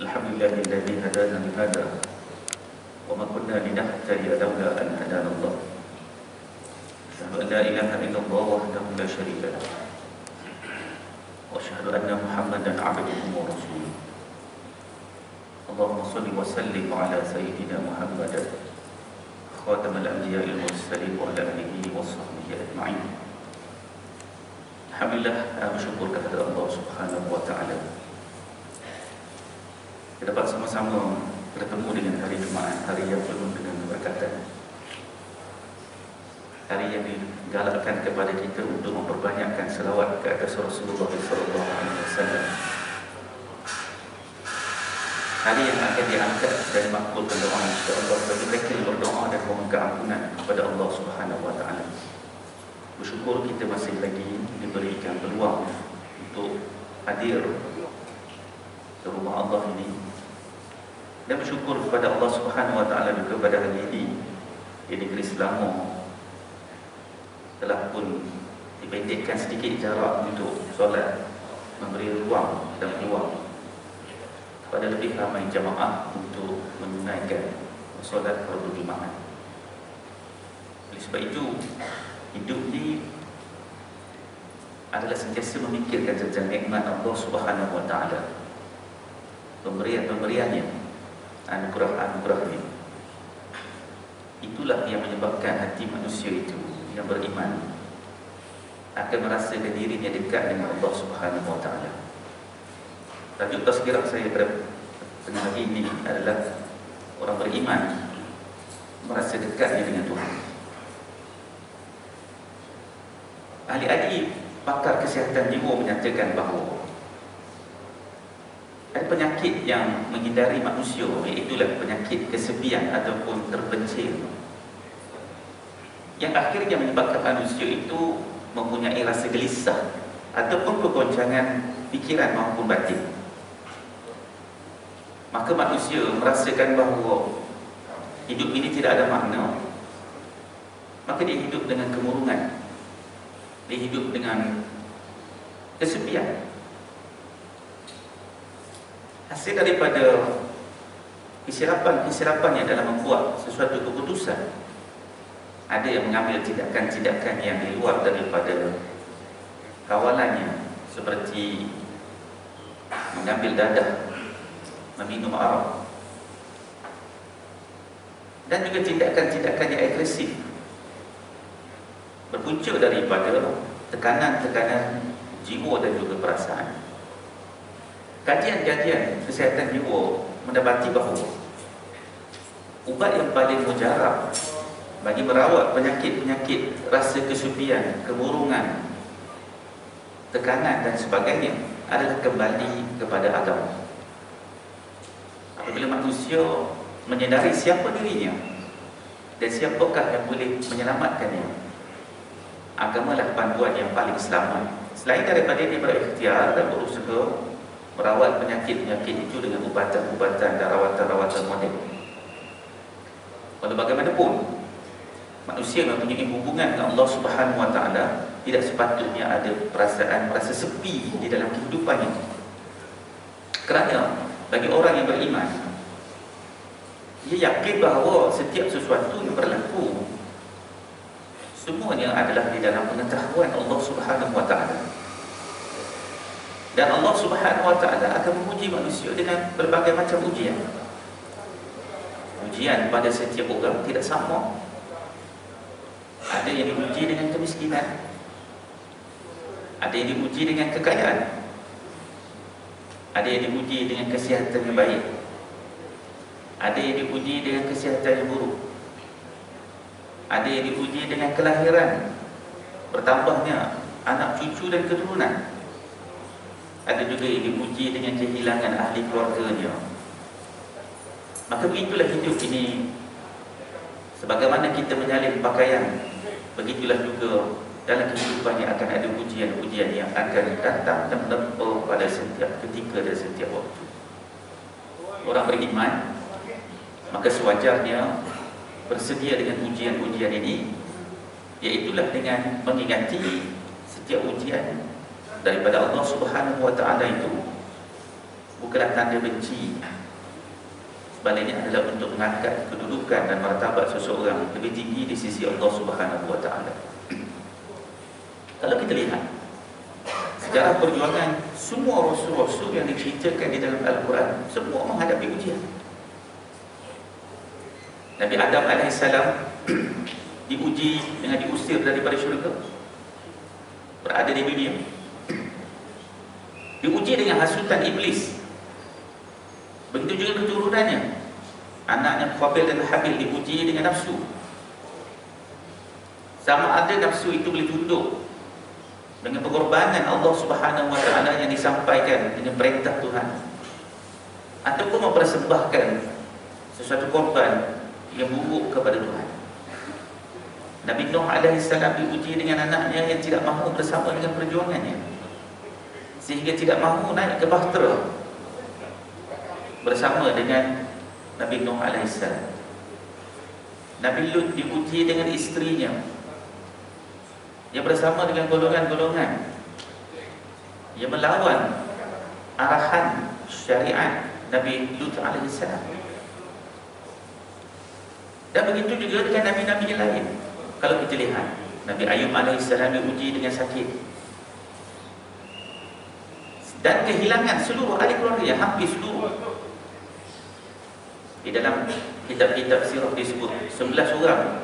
Alhamdulillahilladzi hadana li hada wa ma kunna linahtadiya laula an hadana Allah. Asyhadu an la ilaha illallah wahdahu la syarika lah. Wa asyhadu anna Muhammadan 'abduhu wa rasuluh. Allahumma shalli wa sallim ala sayyidina Muhammad khatamal anbiya'il mursalin wa ala alihi wa sahbihi ajma'in. Alhamdulillah, bersyukur kepada Allah Subhanahu wa taala. Kita dapat sama-sama bertemu dengan hari Jumaat, hari yang penuh dengan keberkatan. Hari yang digalakkan kepada kita untuk memperbanyakkan selawat ke atas Rasulullah sallallahu alaihi wasallam. Hari yang akan diangkat dan makbulkan doa insya-Allah bagi mereka yang berdoa dan memohon keampunan kepada Allah Subhanahu wa taala. Bersyukur kita masih lagi diberikan peluang untuk hadir ke rumah Allah ini, dan bersyukur kepada Allah Subhanahu wa taala juga pada hari ini di negeri Selangor telah pun dipendekkan sedikit jarak untuk solat, memberi ruang dan peluang kepada lebih ramai jamaah untuk menunaikan solat fardu Jumaat. Oleh sebab itu, hidup ni adalah sentiasa memikirkan tentang nikmat Allah Subhanahu wa taala, pemberian-pemberiannya, anugerah-anugerahnya. Itulah yang menyebabkan hati manusia itu yang beriman akan merasakan dirinya dekat dengan Allah Subhanahu wa taala. Tajuk tazkirah saya pada tengah hari ini adalah orang beriman merasa dekatnya dengan Tuhan. Ahli-ahli pakar kesihatan jiwa menyatakan bahawa ada penyakit yang menghindari manusia, iaitu penyakit kesepian ataupun terpencil, yang akhirnya menyebabkan manusia itu mempunyai rasa gelisah ataupun kegoncangan fikiran maupun batin. Maka manusia merasakan bahawa hidup ini tidak ada makna. Maka dia hidup dengan kemurungan, dia hidup dengan kesepian. Hasil daripada kesilapan-kesilapannya dalam membuat sesuatu keputusan, ada yang mengambil tindakan-tindakan yang di luar daripada kawalannya, seperti mengambil dadah, meminum arak, dan juga tindakan-tindakan yang agresif, berpunca daripada tekanan-tekanan jiwa dan juga perasaan. Kajian-kajian kesihatan jiwa mendapati bahawa ubat yang paling mujarab bagi merawat penyakit-penyakit rasa kesepian, kemurungan, tekanan dan sebagainya adalah kembali kepada agama. Apabila manusia menyedari siapa dirinya dan siapakah yang boleh menyelamatkannya, agamalah panduan yang paling selamat. Selain daripada dia berikhtiar dan berusaha merawat penyakit-penyakit itu dengan ubatan-ubatan dan rawatan-rawatan moden. Walau bagaimanapun, manusia mempunyai hubungan dengan Allah Subhanahu wa taala, tidak sepatutnya ada perasaan merasa sepi di dalam kehidupannya. Kerana bagi orang yang beriman, dia yakin bahawa setiap sesuatu yang berlaku semuanya adalah di dalam pengetahuan Allah Subhanahu wa taala. Dan Allah Subhanahu wa taala akan menguji manusia dengan berbagai macam ujian. Ujian pada setiap orang tidak sama. Ada yang diuji dengan kemiskinan, ada yang diuji dengan kekayaan, ada yang diuji dengan kesihatan yang baik, ada yang diuji dengan kesihatan yang buruk, ada yang diuji dengan kelahiran, bertambahnya anak cucu dan keturunan, ada juga yang diuji dengan kehilangan ahli keluarganya. Maka begitulah hidup ini. Sebagaimana kita menyalin pakaian, begitulah juga dalam kehidupan yang akan ada ujian-ujian yang akan datang dan menempa pada setiap ketika dan setiap waktu. Orang beriman maka sewajarnya bersedia dengan ujian-ujian ini, iaitulah dengan mengingati setiap ujian daripada Allah Subhanahu wa taala itu bukanlah tanda benci. Sebaliknya adalah untuk mengangkat kedudukan dan martabat seseorang lebih tinggi di sisi Allah Subhanahu wa taala. Kalau kita lihat sejarah perjuangan semua rasul-rasul yang diceritakan di dalam Al-Quran, semua menghadapi ujian. Nabi Adam AS diuji dengan diusir daripada syurga, berada di dunia, diuji dengan hasutan iblis. Begitu juga keturunannya, anaknya Qabil dan Habil diuji dengan nafsu. Sama ada nafsu itu boleh tunduk dengan pengorbanan Allah Subhanahu wa taala yang disampaikan dengan perintah Tuhan, ataupun mempersembahkan sesuatu korban yang buruk kepada Tuhan. Nabi Nuh AS diuji dengan anaknya yang tidak mahu bersama dengan perjuangannya, sehingga tidak mahu naik ke bahtera bersama dengan Nabi Nuh AS. Nabi Lut diuji dengan isterinya yang bersama dengan golongan-golongan yang melawan arahan syariat Nabi Lut AS. Dan begitu juga dengan Nabi-Nabi yang lain. Kalau kita lihat, Nabi Ayub AS diuji dengan sakit dan kehilangan seluruh ahli keluarga, hampir seluruh. Di dalam kitab-kitab sirah disebut 11 orang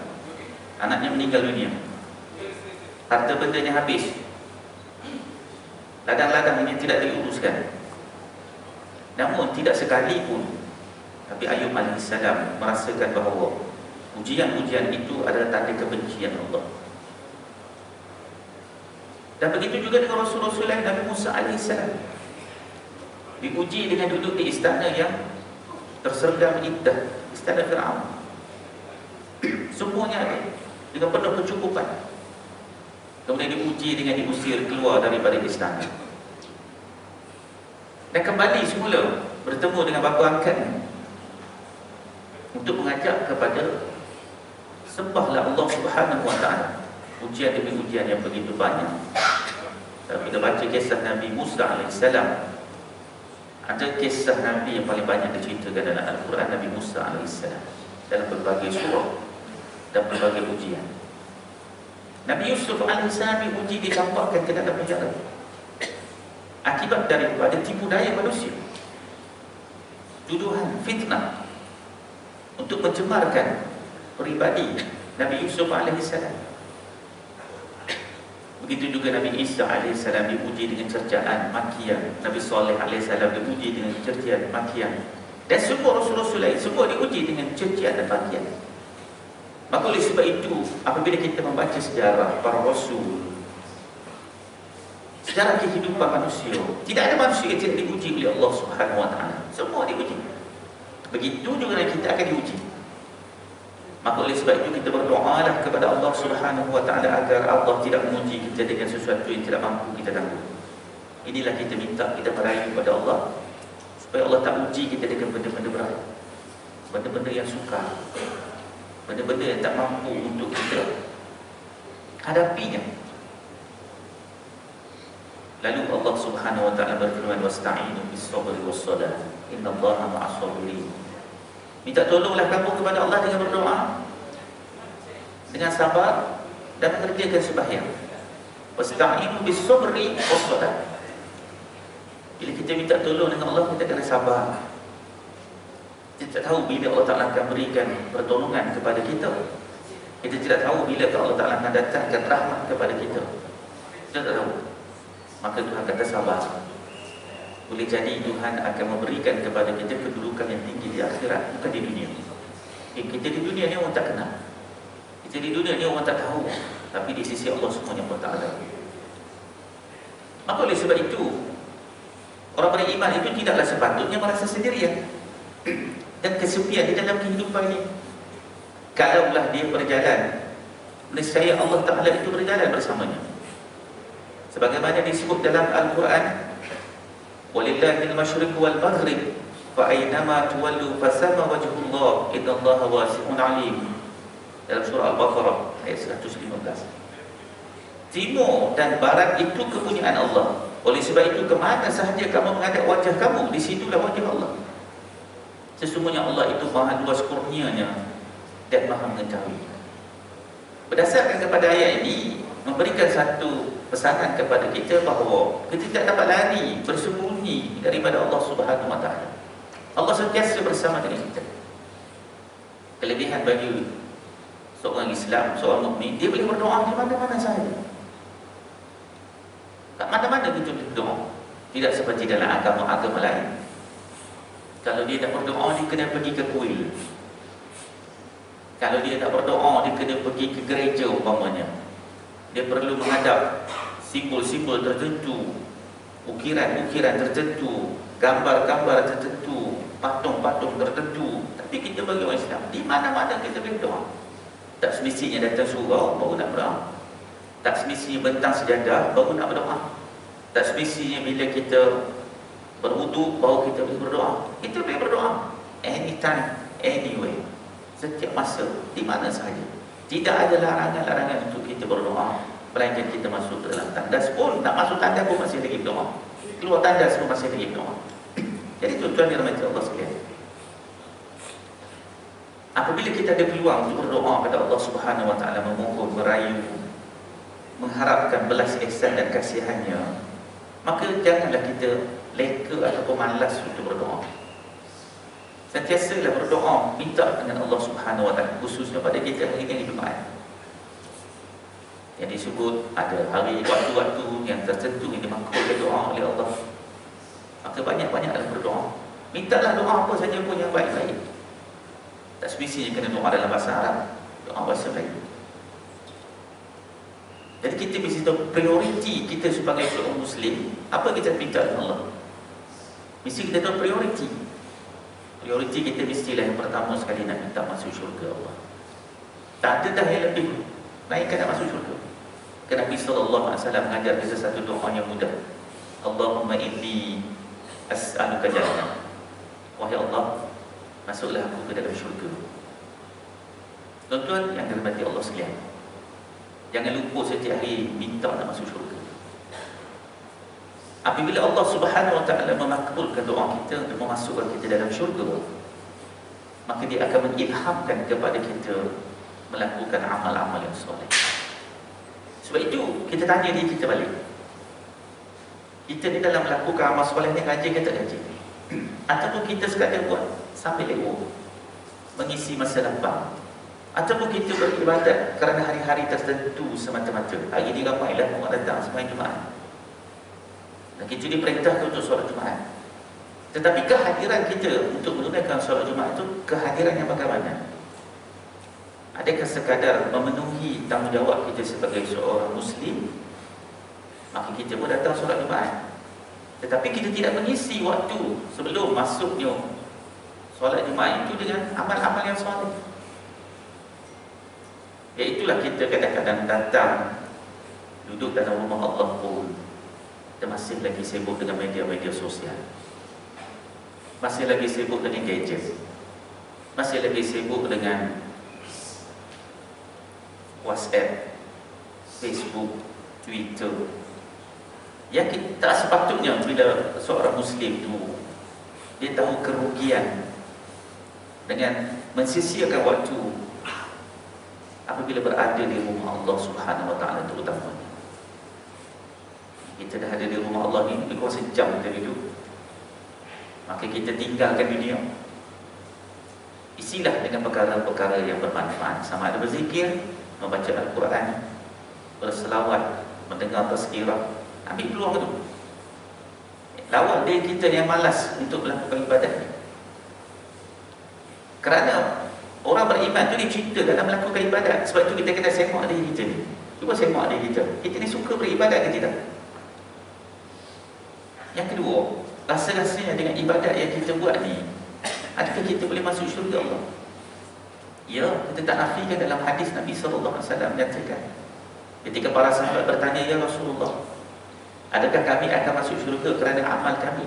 anaknya meninggal dunia, harta bendanya habis, ladang-ladang yang tidak diuruskan. Namun tidak sekalipun Nabi Ayub AS merasakan bahawa ujian-ujian itu adalah tanda kebencian Allah. Dan begitu juga dengan Rasul-Rasul lain. Nabi Musa AS diuji dengan duduk di istana yang tersergam iddah, istana Fir'aun. Semuanya ada dengan penuh kecukupan. Kemudian diuji dengan diusir keluar daripada istana, dan kembali semula bertemu dengan bapa angkatnya untuk mengajak kepada sembahlah Allah Subhanahu wa taala. Ujian demi ujian yang begitu banyak. Kalau kita baca kisah Nabi Musa AS, ada kisah Nabi yang paling banyak diceritakan dalam Al-Quran, Nabi Musa AS, dalam berbagai surah dan berbagai ujian. Nabi Yusuf AS diuji, dicampakkan ke dalam penjara akibat daripada tipu daya manusia, tuduhan, fitnah untuk mencemarkan peribadi Nabi Yusuf AS. Begitu juga Nabi Isa AS diuji dengan cercaan, makian. Nabi Saleh AS diuji dengan cercaan, makian. Dan semua Rasul-Rasul lain semua diuji dengan cercaan dan makian. Maka oleh sebab itu, apabila kita membaca sejarah para Rasul, sejarah kehidupan manusia, tidak ada manusia yang tidak diuji oleh Allah Subhanahu wa taala. Semua diuji. Begitu juga kita akan diuji. Maka oleh sebab itu kita berdoalah kepada Allah Subhanahu wa taala agar Allah tidak menguji kita dengan sesuatu yang tidak mampu kita tanggung. Inilah kita minta, kita merayu kepada Allah supaya Allah tak uji kita dengan benda-benda berat, benda-benda yang sukar, benda-benda yang tak mampu untuk kita hadapinya. Lalu Allah Subhanahu wa taala berfirman, wasta'inu bis-sabri was-salah, innallaha ma'as-sabirin. Minta tolonglah kamu kepada Allah dengan berdoa, dengan sabar dan mengerjakan sembahyang. Wasta'inu bis-sabri was-salah. Bila kita minta tolong dengan Allah, kita kena sabar. Kita tak tahu bila Allah Ta'ala akan berikan pertolongan kepada kita. Kita tidak tahu bila Allah Ta'ala akan datangkan rahmat kepada kita. Kita tak tahu. Maka Tuhan kata sabar. Boleh jadi Tuhan akan memberikan kepada kita kedudukan yang tinggi di akhirat, bukan di dunia. Kita di dunia ni orang tak kenal, kita di dunia ni orang tak tahu, tapi di sisi Allah semuanya pun tak ada. Maka oleh sebab itu, orang beriman itu tidaklah sepatutnya merasa sendirian dan kesepian di dalam kehidupan ini. Kalaulah dia berjalan, nescaya Allah Ta'ala itu berjalan bersamanya. Sebagaimana disebut dalam Al-Quran, walillahil masyriq wal maghrib fa aynama tuwallu fasama wajhullah innallaha wasi'un alim. Dalam surah Al-Baqarah ayat 115. Timur dan barat itu kepunyaan Allah. Oleh sebab itu, kemana sahaja kamu menghadap wajah kamu, di situlah wajah Allah. Sesungguhnya Allah itu maha luas kurnianya dan maha mengetahui. Berdasarkan kepada ayat ini, memberikan satu pesanan kepada kita bahawa kita tidak dapat lari, bersembunyi daripada Allah Subhanahu Wa Taala. Allah sentiasa bersama dengan kita. Kelebihan bagi seorang Islam, seorang mukmin, dia boleh berdoa di mana-mana sahaja. Kat mana-mana kita berdoa. Tidak seperti dalam agama-agama lain. Kalau dia tak berdoa, dia kena pergi ke kuil. Kalau dia tak berdoa, dia kena pergi ke gereja umpamanya. Dia perlu menghadap simbol-simbol tertentu, ukiran-ukiran tertentu, gambar-gambar tertentu, patung-patung tertentu. Tapi kita bagi orang Islam, di mana-mana kita berdoa. Tak semestinya datang surau baru nak berdoa. Tak semestinya bentang sejadah baru nak berdoa. Tak semestinya bila kita berwuduk baru kita boleh berdoa. Kita boleh berdoa anytime, anywhere, setiap masa, di mana sahaja. Tidak ada larangan-larangan untuk kita berdoa, melainkan kita masuk ke dalam tandas pun, nak masuk tandas pun masih lagi berdoa, keluar tandas pun masih lagi berdoa. Jadi tuan-tuan dirahmati Allah sekalian, apabila kita ada peluang untuk berdoa kepada Allah Subhanahu Wa Taala, memohon, merayu, mengharapkan belas ihsan dan kasihannya, maka janganlah kita leka ataupun malas untuk berdoa. Sentiasalah berdoa, minta dengan Allah Subhanahu Wa Taala, khususnya pada kita hari Jumaat. Yang disebut ada hari waktu-waktu yang tertentu yang dimakbulkan doa oleh Allah. Maka banyak-banyaklah berdoa. Mintalah doa apa saja pun yang baik-baik. Tak semestinya kena doa dalam bahasa Arab, doa bahasa Melayu. Jadi kita mesti tahu prioriti kita sebagai seorang Muslim, apa kita minta dengan Allah. Mesti kita tahu prioriti. Prioriti kita mestilah yang pertama sekali nak minta masuk syurga Allah. Tak ada dah yang lebih melainkan nak masuk syurga. Kerana Nabi SAW mengajar kita satu doa yang mudah. Allahumma inni as'aluka jannah. Wahai Allah, masuklah aku ke dalam syurga. Tuan-tuan yang dirahmati Allah sekalian, jangan lupa setiap hari minta nak masuk syurga. Apabila Allah Subhanahu Wa Taala memakbulkan doa kita untuk memasukkan kita dalam syurga, maka dia akan mengilhamkan kepada kita melakukan amal-amal yang soleh. Sebab itu kita tanya diri kita balik, kita ni dalam melakukan amal soleh ni rajin ke tak rajin? Ataupun kita sekadar buat sambil lewat, mengisi masa lapang, ataupun kita beribadat kerana hari-hari tertentu semata-mata. Hari ini ramailah orang datang sembahyang Jumaat, dan kita diperintahkan untuk solat Jumaat. Tetapi kehadiran kita untuk menunaikan solat Jumaat itu kehadiran yang bagaimana? Adakah sekadar memenuhi tanggungjawab kita sebagai seorang Muslim, maka kita pun datang solat Jumaat, tetapi kita tidak mengisi waktu sebelum masuknya solat Jumaat itu dengan amal-amal yang soleh. Iaitulah kita kadang-kadang datang duduk dalam rumah Allah pun kita masih lagi sibuk dengan media-media sosial, masih lagi sibuk dengan gadget, masih lagi sibuk dengan WhatsApp, Facebook, Twitter. Yang kita tak sepatutnya bila seorang Muslim itu dia tahu kerugian dengan mensisiakan waktu apabila berada di rumah Allah Subhanahu Wa Taala terutamanya. Kita dah ada di rumah Allah ni lebih kurang sejam kita duduk, maka kita tinggalkan dunia. Isilah dengan perkara-perkara yang bermanfaat, sama ada berzikir, membaca Al-Quran, berselawat, mendengar tazkirah. Ambil peluang itu. Lawan diri kita yang malas untuk melakukan ibadat ni. Kerana orang beriman tu dia cinta dalam melakukan ibadat. Sebab itu kita kena semak diri kita ni. Cuba semak diri kita. Kita ni suka beribadat ke tidak? Yang kedua, rasa-rasanya dengan ibadat yang kita buat ni, adakah kita boleh masuk syurga Allah? Ya, kita tak nafikan dalam hadis Nabi SAW menyatakan, ketika para sahabat bertanya, ya Rasulullah, adakah kami akan masuk syurga kerana amal kami,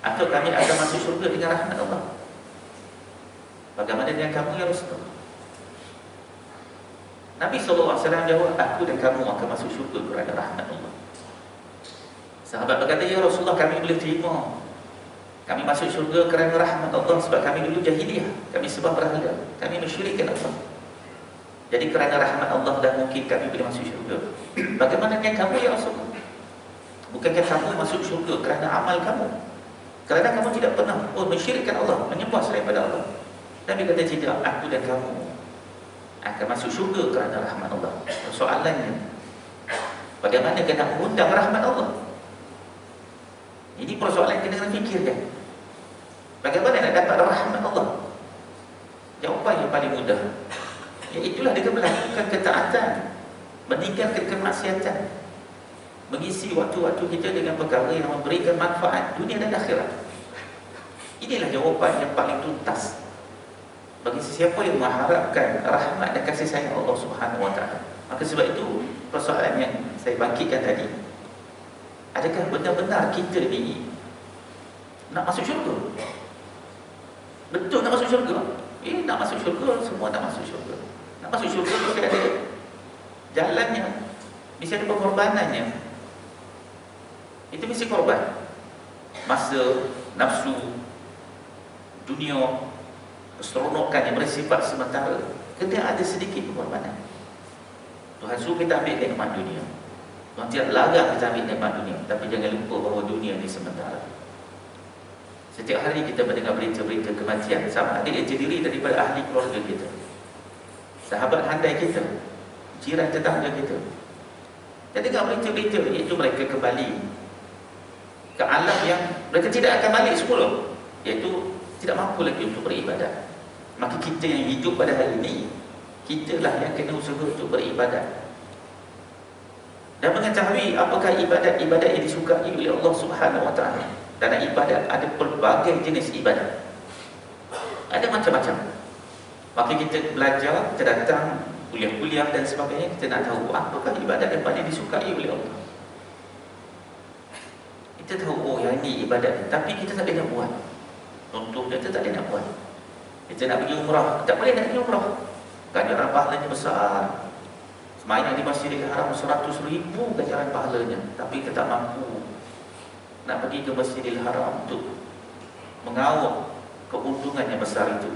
atau kami akan masuk syurga dengan rahmat Allah? Bagaimana dengan kamu ya Rasulullah? Nabi SAW jawab, aku dan kamu akan masuk syurga kerana rahmat Allah. Sahabat berkata, ya Rasulullah, kami boleh terima. Kami masuk syurga kerana rahmat Allah, sebab kami dulu jahiliah, kami sebab berhala, kami mensyirikkan Allah. Jadi kerana rahmat Allah dah mungkin kami boleh masuk syurga. Bagaimana dengan kamu ya Rasulullah? Bukankah kamu masuk syurga kerana amal kamu? Kerana kamu tidak pernah mensyirikkan Allah, menyembah selain pada Allah. Nabi kata, tidak, aku dan kamu akan masuk syurga kerana rahmat Allah. Soalannya, bagaimana kena mengundang rahmat Allah? Ini persoalan yang kena fikirkan. Bagaimana nak dapat rahmat Allah? Jawapan yang paling mudah, iaitulah dengan melakukan ketaatan, meninggalkan kemaksiatan, mengisi waktu-waktu kita dengan perkara yang memberikan manfaat dunia dan akhirat. Inilah jawapan yang paling tuntas bagi sesiapa yang mengharapkan rahmat dan kasih sayang Allah Subhanahu Wa Taala. Maka sebab itu persoalan yang saya bangkitkan tadi, adakah benar-benar kita ni nak masuk syurga? Betul nak masuk syurga? Nak masuk syurga, semua nak masuk syurga. Nak masuk syurga mesti ada jalannya, mesti ada pengorbanannya. Itu mesti korban. Masa, nafsu, dunia, keseronokan yang bersifat sementara, kena ada sedikit pengorbanan. Tuhan suruh kita ambil nikmat dunia, Tuhan tidak larang kita ambil nikmat dunia, tapi jangan lupa bahawa dunia ini sementara. Setiap hari kita mendengar berita-berita kematian, sama ada ia terdiri daripada ahli keluarga kita, sahabat handai kita, jiran tetangga kita. Kita dengar berita-berita, iaitu mereka kembali ke alam yang mereka tidak akan balik semula, iaitu tidak mampu lagi untuk beribadat. Maka kita yang hidup pada hari ini, kitalah yang kena usaha untuk beribadat dan mengetahui apakah ibadat-ibadat yang disukai oleh Allah Subhanahu Wa Taala. Dan ibadat ada pelbagai jenis ibadat, ada macam-macam. Maka kita belajar, kita datang kuliah-kuliah dan sebagainya, kita nak tahu apakah ibadat yang paling disukai oleh Allah. Kita tahu, oh yang ini ibadat, tapi kita tak boleh nak buat. Contohnya, kita tak boleh nak buat. Kita nak pergi umrah, tak boleh nak pergi umrah, ganjaran pahalanya besar. Semayang di Masjidil Haram 100,000 ganjaran pahalanya, tapi kita tak mampu nak pergi ke Masjidil Haram untuk mengawal keuntungan yang besar itu.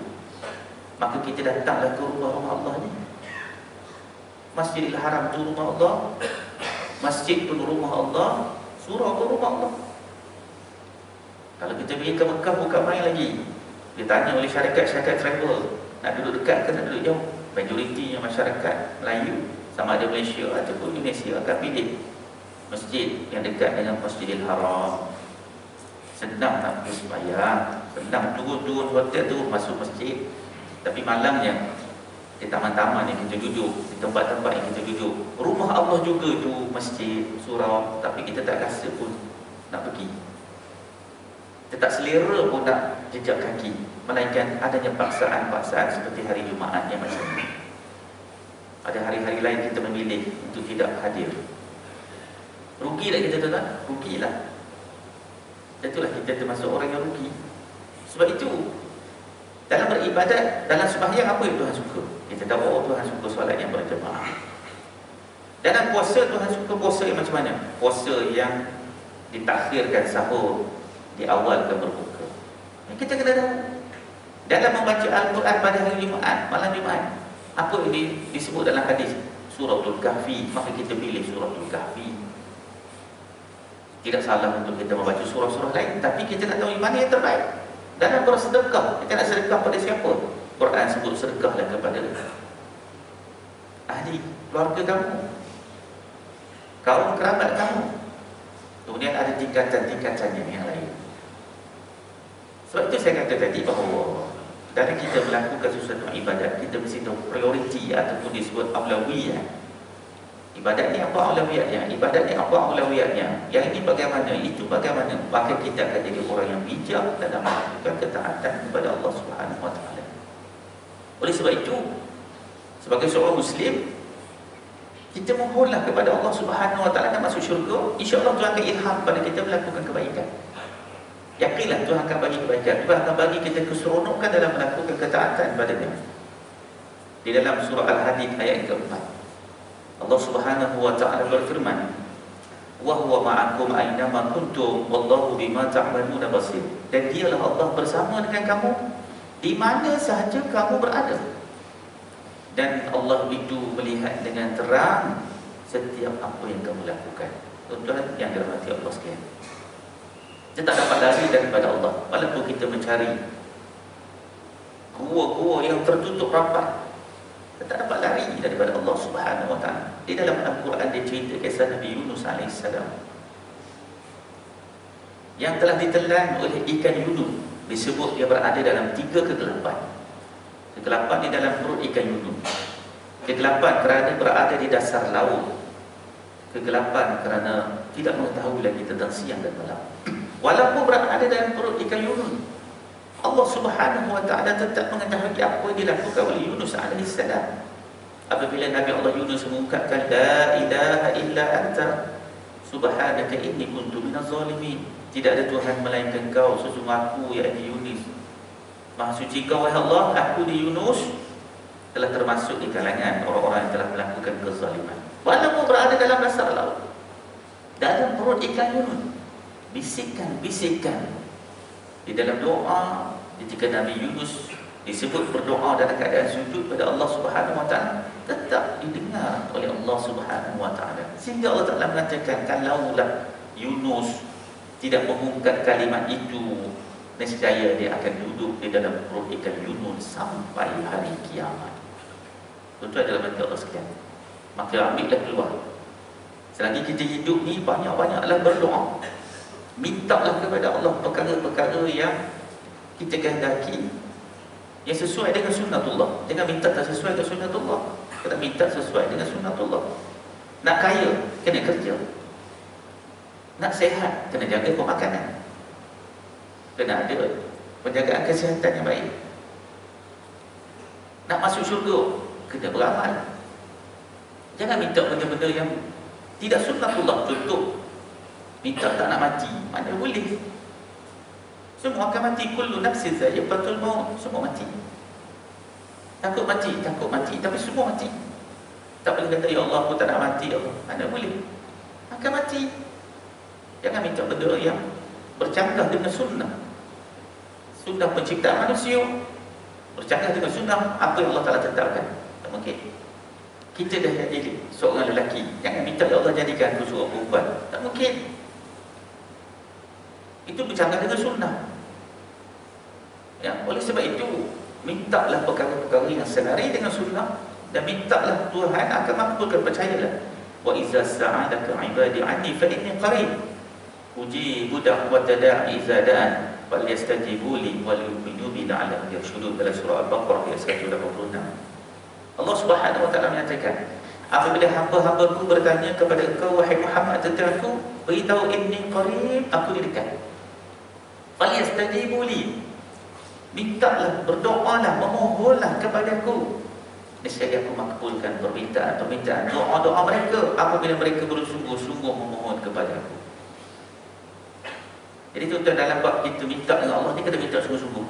Maka kita datanglah ke rumah Allah ni. Masjidil Haram itu rumah Allah, masjid pun rumah Allah, surau pun rumah Allah. Kalau kita pergi ke Mekah, bukan main lagi. Ditanya oleh syarikat travel, nak duduk dekat ke nak duduk jauh? Majoritinya masyarakat Melayu, sama ada Malaysia ataupun Indonesia, akan pilih masjid yang dekat dengan Masjidil Haram. Senang nak pergi sembahyang, senang turun hotel, turun masuk masjid. Tapi malangnya di taman-taman yang kita duduk, di tempat-tempat yang kita duduk, rumah Allah juga tu masjid, surau, tapi kita tak rasa pun nak pergi. Kita tak selera pun nak jejak kaki, melainkan adanya paksaan-paksaan seperti hari Jumaat yang macam ni. Ada hari-hari lain kita memilih untuk tidak hadir. Rugi tak kita tuan-tuan? Rugilah. Itulah kita termasuk orang yang rugi. Sebab itu dalam beribadat, dalam sembahyang, apa yang Tuhan suka? Kita tahu, oh Tuhan suka solat yang berjemaah. Dalam puasa, Tuhan suka puasa yang macam mana? Puasa yang ditakhirkan sahur, diawalkan berbuka. Kita kena tahu. Dalam membaca Al-Quran pada hari Jumaat, malam Jumaat, apa yang disebut dalam hadis? Suratul Kahfi. Maka kita pilih Suratul Kahfi. Tidak salah untuk kita membaca surah-surah lain, tapi kita nak tahu mana yang terbaik. Dalam bersedekah, kita nak sedekah pada siapa? Quran sebut sedekahlah kepada ahli keluarga kamu, kaum kerabat kamu. Kemudian ada tingkatan-tingkatannya yang lain. Sebab itu saya kata tadi bahawa dari kita melakukan sesuatu ibadat, kita mesti tahu prioriti ataupun disebut aulawiyah. Ibadat ni apa aulawiyatnya? Ibadat ni apa aulawiyatnya? Yang ini bagaimana? Itu bagaimana? Maka kita akan jadi orang yang bijak dalam melakukan ketaatan kepada Allah Subhanahu Wa Taala. Oleh sebab itu, sebagai seorang Muslim, kita mohonlah kepada Allah Subhanahu Wa Taala nak masuk syurga. InsyaAllah Tuhan akan ilham pada kita melakukan kebaikan. Yakinlah Tuhan akan bagi kebaikan. Tuhan akan bagi kita keseronokan dalam melakukan ketaatan kepada-Nya. Di dalam surah Al-Hadid ayat yang keempat, Allah Subhanahu Wa Taala berfirman, wa huwa ma'akum aina ma kuntum wallahu bima ta'maluna basir. Dan dialah Allah bersama dengan kamu di mana sahaja kamu berada. Dan Allah itu melihat dengan terang setiap apa yang kamu lakukan. Tuan-tuan yang dirahmati Allah sekalian, kita tak dapat lari daripada Allah. Walaupun kita mencari gua-gua yang tertutup rapat, kita tak dapat lari daripada Allah Subhanahu wa ta'ala. Di dalam Al-Quran dia cerita kisah Nabi Yunus AS yang telah ditelan oleh ikan Yunus. Disebut dia berada dalam 3 kegelapan. Kegelapan di dalam perut ikan Yunus, kegelapan kerana berada di dasar laut, kegelapan kerana tidak mengetahui lagi tentang siang dan malam. Walaupun berada dalam perut ikan Yunus, Allah Subhanahu wa ta'ala tetap mengetahui apa yang dilakukan oleh Yunus AS. Apabila Nabi Allah Yunus mengungkapkan la ilaha illa anta subhanaka inni kuntu minaz zalimin, tidak ada Tuhan melainkan Kau, sesungguh aku ya Yunus, Maha suci Kau wahai Allah, aku di Yunus telah termasuk di kalangan orang-orang yang telah melakukan kezaliman. Walaupun berada dalam dasar laut, dalam perut ikan Yunus, bisikan-bisikan di dalam doa ketika Nabi Yunus disebut berdoa dalam keadaan sujud pada Allah Subhanahu wa ta'ala, tetap didengar oleh Allah Subhanahu wa ta'ala. Sehingga Allah Ta'ala mengatakan, kalaulah Yunus tidak mengungkap kalimat itu, nescaya dia akan duduk di dalam perut ikan Yunus sampai hari kiamat. Tuan-tuan dalam hati Allah sekalian, maka ambillah keluar. Selagi kita hidup ni, banyak-banyaklah berdoa. Mintalah kepada Allah perkara-perkara yang kita kehendaki, yang sesuai dengan sunnatullah. Jangan minta tak sesuai dengan sunnatullah. Kita minta sesuai dengan sunnatullah. Nak kaya, kena kerja. Nak sehat, kena jaga pemakanan. Kena ada penjagaan kesihatan yang baik. Nak masuk syurga, kena beramal. Jangan minta benda-benda yang tidak sunnatullah. Contoh, minta tak nak mati, mana boleh. Semua akan mati. Kullu nafsin za'iqatul maut. Semua mati. Takut mati, tapi semua mati. Tak boleh kata, ya Allah, aku tak nak mati, ya Allah. Mana boleh. Akan mati. Jangan minta benda yang bercanggah dengan sunnah. Sunnah penciptaan manusia bercanggah dengan sunnah apa yang Allah Ta'ala tetapkan. Tak mungkin. Kita dah jadi seorang lelaki, jangan minta, ya Allah jadikan aku seorang perempuan. Tak mungkin. Itu bercanggah dengan sunnah. Ya, oleh sebab itu, mintalah perkara-perkara yang senari dengan sunnah, dan mintalah Tuhan akan makbulkan. Percayalah, wa iza sa'alaka 'ibadi 'anni fa inni qarib ujibu da'wata da'i idza da'an falyastajibu li wa liyu'minu bi la'allahum yarshudun. Dalam surah Al-Baqarah ayat 186. Allah Subhanahu wa ta'ala menyatakan, apabila hamba-hambaku bertanya kepada engkau wahai Muhammad tentang aku, beritahu inni qarib, aku di dekat. Falyastajibu li, mintalah, berdoalah, memohonlah kepadaku, nescaya aku makbulkan permintaan doa-doa mereka apabila mereka bersungguh-sungguh memohon kepada aku. Jadi tuan-tuan, dalam bab kita minta dengan Allah ni, kena minta sungguh-sungguh.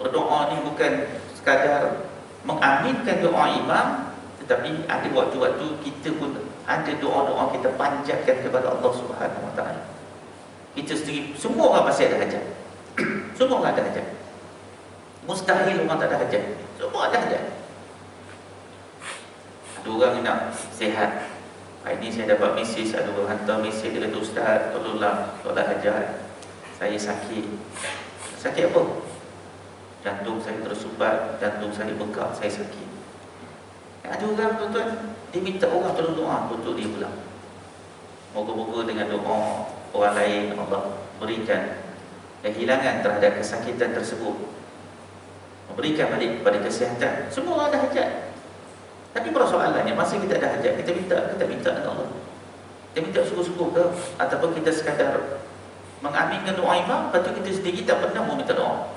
Berdoa ni bukan sekadar mengaminkan doa imam, tetapi ada waktu-waktu kita pun ada doa-doa kita panjatkan kepada Allah Subhanahu wa ta'ala. Kita sendiri, semua orang pasti ada hajat. Semua orang ada hajat. Mustahil orang tak ada hajat. Semua ada hajat. Ada orang nak sihat. Hari ini saya dapat mesej, ada orang hantar mesej, dia kata, Ustaz, tolonglah hajat, saya sakit. Sakit apa? Jantung saya tersumbat, jantung saya bengkak, saya sakit. Ada orang, tuan-tuan, dia minta orang tolong doa untuk dia pula. Moga-moga dengan doa orang lain, Allah berikan kehilangan terhadap kesakitan tersebut, memberikan balik kepada kesihatan. Semua orang ada hajat. Tapi persoalannya, masa kita ada hajat, kita minta dengan Allah. Kita minta sungguh-sungguh ke? Ataupun kita sekadar mengaminkan doa imam, lepas tu kita sendiri tak pernah mau minta doa.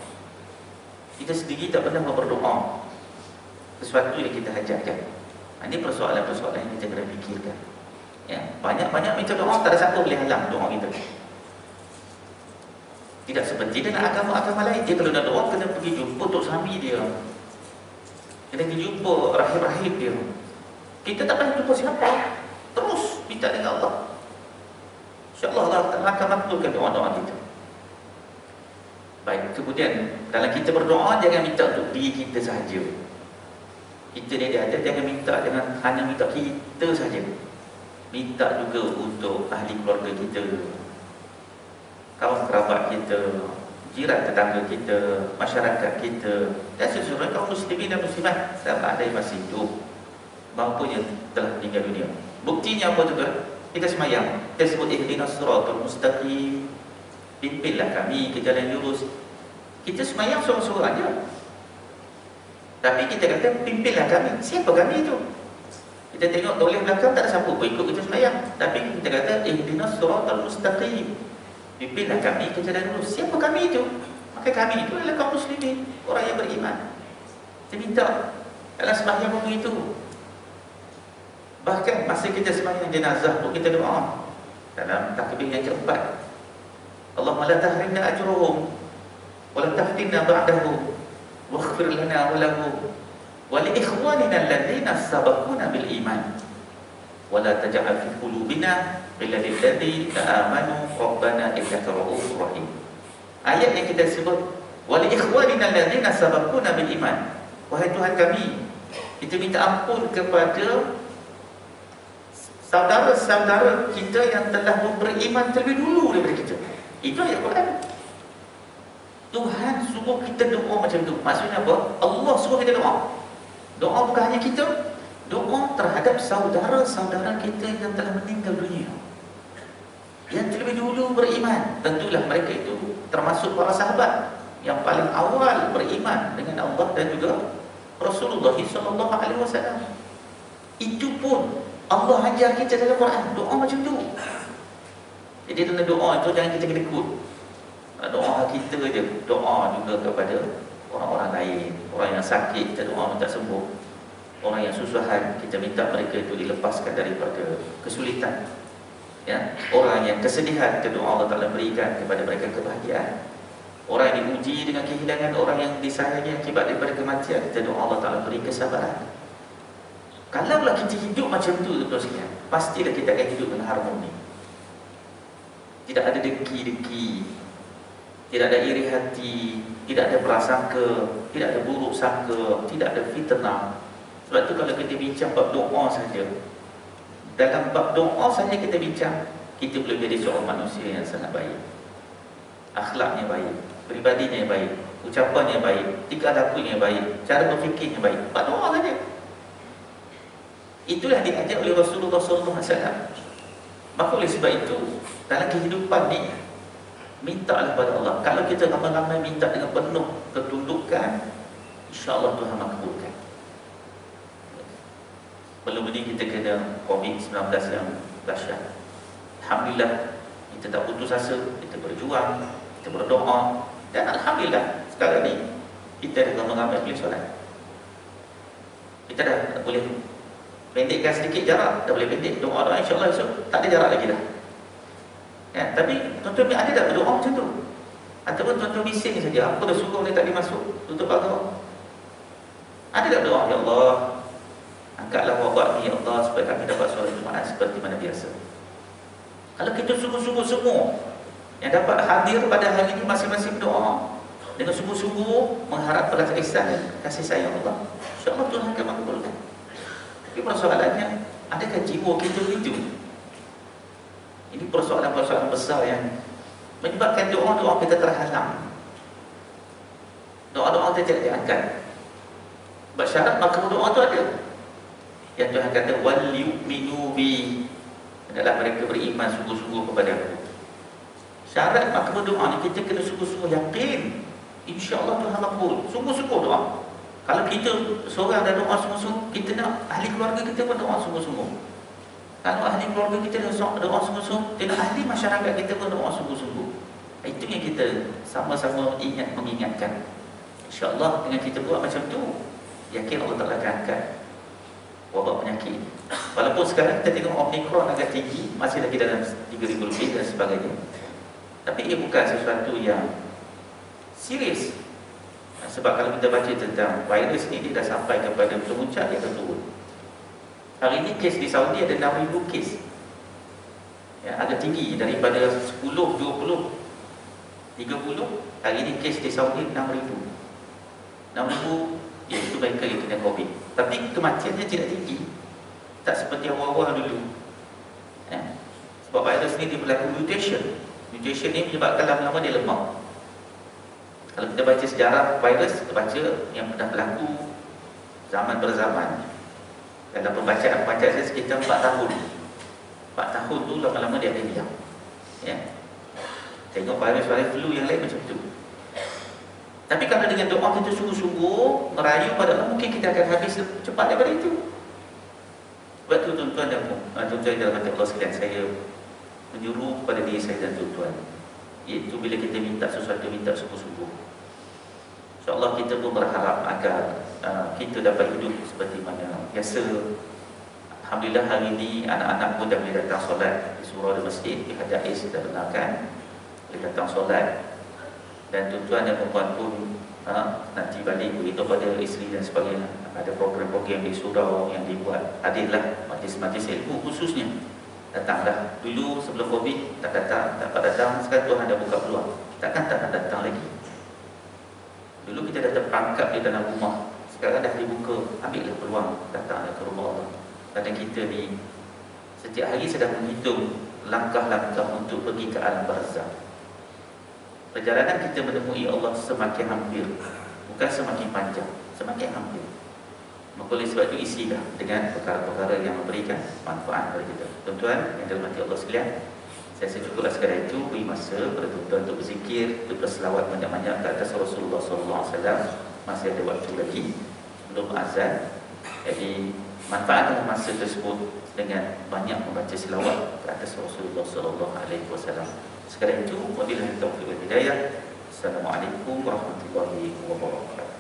Kita sendiri tak pernah mau berdoa sesuatu yang kita hajatkan. Ini persoalan-persoalan yang kita kena fikirkan. Ya, banyak-banyak minta doa, tak ada siapa boleh halang doa kita. Tidak seperti dengan agama-agama lain. Dia kalau nak doa, kena pergi jumpa Tok Sami dia, kena pergi jumpa rahib-rahib dia. Kita tak pernah jumpa siapa, terus minta dengan Allah. InsyaAllah Allah Ta'ala akan makbulkan doa-doa kita. Baik, kemudian dalam kita berdoa jangan minta untuk diri kita sahaja. Kita ni dia ada, jangan minta, jangan hanya minta kita saja. Minta juga untuk ahli keluarga kita, kawan kerabat kita, jiran tetangga kita, masyarakat kita, dan seluruh kaum muslimin dan muslimat, sama ada yang masih hidup maupun yang telah meninggal dunia. Buktinya apa juga? Kita semayang, kita sebut ihdinas siratal mustaqim, pimpinlah kami ke jalan lurus. Kita semayang seorang-seorang aja, tapi kita kata pimpinlah kami. Siapa kami itu? Kita tengok toleh belakang tak ada siapa pun ikut kita semayang, tapi kita kata ihdinas siratal mustaqim, pimpinlah kami ke jalan lurus. Siapa kami itu? Maka kami itu adalah kaum muslimin, orang yang beriman. Kita minta dalam sembahyang pun begitu. Bahkan masa kita sembahyang jenazah pun kita doa dalam takbir yang keempat, Allahumma la tahrimna ajruhum wa la taftinna ba'dahum waghfir lana wa lahum wa li ikhwanina alladhina sabaquna bil iman wa la taj'al fi qulubina ghillan lil ladzina amanu rabbana innaka ra'ufur rahim. Ayat yang kita sebut wa li ikhwanina alladhina sabaquna bil iman, wahai Tuhan kami, kita minta ampun kepada saudara-saudara kita yang telah beriman terlebih dulu daripada kita. Itu ayat Quran. Tuhan suruh kita doa macam tu. Maksudnya apa? Allah suruh kita doa. Doa bukan hanya kita, doa terhadap saudara-saudara kita yang telah meninggal dunia, yang terlebih dulu beriman. Tentulah mereka itu termasuk para sahabat yang paling awal beriman dengan Allah dan juga Rasulullah SAW. Itu pun Allah ajar kita dalam Quran, doa macam tu. Jadi dalam doa itu jangan kita kena ikut. Doa kita je, doa juga kepada orang-orang lain. Orang yang sakit kita doa minta sembuh, orang yang susahan kita minta mereka itu dilepaskan daripada kesulitan, ya. Orang yang kesedihan kita doa Allah Ta'ala berikan kepada mereka kebahagiaan. Orang yang diuji dengan kehilangan orang yang disayangi akibat daripada kematian, kita doa Allah Ta'ala beri kesabaran. Kalaulah kita hidup macam tu, tuan-tuan sekalian, pastilah kita akan hidup dengan harmoni. Tidak ada dengki-dengki, tidak ada iri hati, tidak ada prasangka, tidak ada buruk sangka, tidak ada fitnah. Sebab tu kalau kita bincang bab doa saja, dalam bab doa saja kita bincang, kita boleh jadi seorang manusia yang sangat baik, akhlaknya baik, peribadinya baik, ucapannya baik, tingkah lakunya baik, cara berfikirnya baik. Bab doa saja. Itulah diajar oleh Rasulullah SAW. Maka oleh sebab itu, dalam kehidupan ni, mintalah kepada Allah. Kalau kita ramai-ramai minta dengan penuh ketundukan, insya-Allah Tuhan makbulkan. Belum ini kita kena COVID-19 yang dahsyat. Alhamdulillah, kita tak putus asa, kita berjuang, kita berdoa, dan Alhamdulillah, sekarang ni kita dah ramai-ramai boleh solat. Kita dah boleh pendekkan sedikit jarak, dah boleh pendek. Doa-doa insya-Allah esok tak ada jarak lagi dah. Ya, tapi tuan-tuan ada tak berdoa macam tu? Ataupun tuan-tuan bising saja, apa dah suruh dia tak dimasuk, tutup pagar. Ada tak berdoa, ya Allah, angkatlah wabak ni ya Allah supaya kami dapat solat Jumaat seperti mana biasa. Kalau kita sungguh-sungguh semua yang dapat hadir pada hari ini masing-masing berdoa dengan sungguh-sungguh mengharap belas ihsan dan kasih sayang Allah, insya-Allah Tuhan akan makbulkan. Tapi persoalannya, adakah jiwa kita begitu? Ini persoalan-persoalan besar yang menyebabkan doa-doa kita terhalang, doa-doa kita tidak diangkat. Bersyarat makbul doa itu ada. Yang Tuhan kata wal yu'minu bi, adalah mereka beriman sungguh-sungguh kepada aku. Syarat makbul doa ni kita kena sungguh-sungguh yakin, insya-Allah Tuhan makbul. Sungguh-sungguh doa. Kalau kita seorang dah doa sungguh-sungguh, kita nak ahli keluarga kita pun doa sungguh-sungguh. Kalau ahli keluarga kita doa sungguh-sungguh, kita nak ahli masyarakat kita pun doa sungguh-sungguh. Itu yang kita sama-sama mengingatkan. InsyaAllah dengan kita buat macam tu, yakin Allah Ta'ala akan angkat wabak penyakit. Walaupun sekarang kita tengok Omicron agak tinggi, masih lagi dalam 3,000 lebih dan sebagainya, tapi ia bukan sesuatu yang serius. Sebab kalau kita baca tentang virus ini, dia dah sampai kepada puncak, dia akan turun. Hari ini kes di Saudi ada 6,000 kes, ya, agak tinggi daripada 10, 20, 30. Hari ini kes di Saudi 6,000. 6,000, iaitu mereka yang kena COVID. Tapi kematiannya tidak tinggi, tak seperti awal-awal dulu. Sebab virus ni dia berlaku mutation. Mutation ni menyebabkan lama-lama dia lemah. Kalau kita baca sejarah virus, kita baca yang pernah berlaku zaman berzaman. Dalam pembacaan saya sekitar 4 tahun. 4 tahun tu lama-lama dia akan diam. Ya. Tengok virus-virus flu yang lain macam tu. Tapi kalau dengan doa kita sungguh-sungguh merayu pada Allah, mungkin kita akan habis cepat daripada itu. Sebab tu tuan-tuan dan tuan-tuan dalam hati Allah sekalian, saya menyuruh kepada diri saya dan tuan-tuan, iaitu bila kita minta sesuatu, minta sungguh-sungguh. InsyaAllah kita pun berharap agar kita dapat hidup seperti mana biasa. Alhamdulillah hari ini anak-anak pun dah boleh datang solat di surau dan masjid. Pihak Jais kita benarkan boleh datang solat. Dan tuan-tuan dan perempuan pun nanti balik beritahu pada isteri dan sebagainya. Ada program-program di surau yang dibuat. Hadirlah majlis-majlis ilmu khususnya. Datanglah. Dulu sebelum COVID tak datang, tak dapat datang. Sekarang Tuhan ada buka peluang, takkan tak nak datang lagi. Dulu kita datang perangkap di dalam rumah, sekarang dah dibuka. Ambillah peluang, datanglah ke rumah Allah. Kadang kita ni setiap hari sedang menghitung langkah-langkah untuk pergi ke alam barzakh. Perjalanan kita menemui Allah semakin hampir, bukan semakin panjang, semakin hampir. Maka oleh sebab itu isilah dengan perkara-perkara yang memberikan manfaat kepada kita. Tuan-tuan yang dirahmati Allah sekalian, saya secukuplah sekadar itu. Beri masa kepada tuan-tuan untuk berzikir, untuk berselawat banyak-banyak ke atas Rasulullah SAW. Masih ada waktu lagi sebelum azan. Jadi manfaatkan masa tersebut dengan banyak membaca selawat ke atas Rasulullah SAW. Sekadar itu, wabillahi taufiq wal hidayah. Assalamualaikum warahmatullahi wabarakatuh.